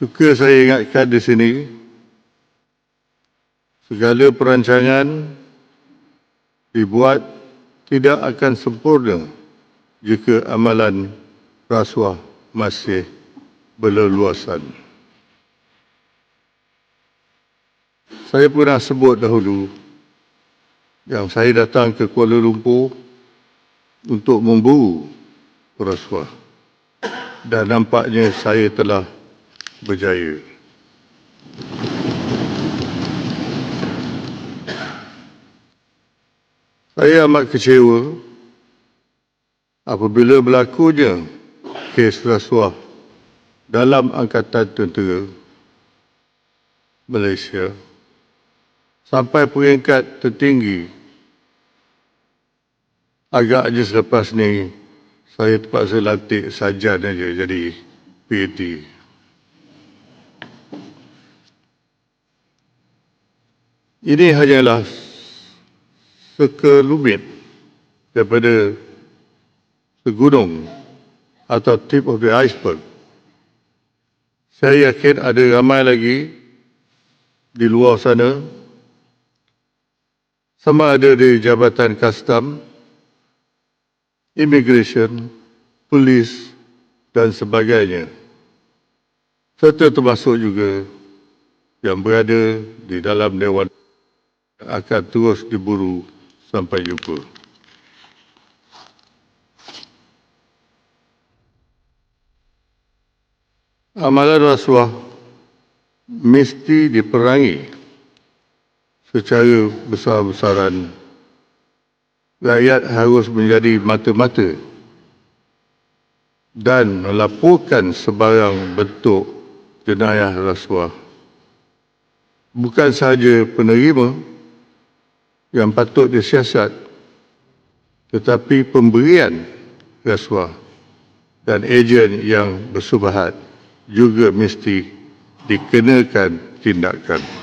Suka saya ingatkan di sini, segala perancangan dibuat tidak akan sempurna jika amalan rasuah masih berleluasan. Saya pernah sebut dahulu yang saya datang ke Kuala Lumpur untuk memburu rasuah dan nampaknya saya telah berjaya. Saya amat kecewa apabila berlakunya kes rasuah dalam Angkatan Tentera Malaysia sampai peringkat tertinggi. Agaknya selepas ni saya terpaksa lantik sarjan aja jadi PAT. Ini hanyalah sekelumit daripada segunung atau tip of the iceberg. Saya yakin ada ramai lagi di luar sana, sama ada di Jabatan Kastam, Immigration, Polis dan sebagainya, serta termasuk juga yang berada di dalam Dewan akan terus diburu sampai jumpa. Amalan rasuah mesti diperangi secara besar-besaran. Rakyat harus menjadi mata-mata dan melaporkan sebarang bentuk jenayah rasuah. Bukan sahaja penerima yang patut disiasat, tetapi pemberian rasuah dan ejen yang bersubahat juga mesti dikenakan tindakan.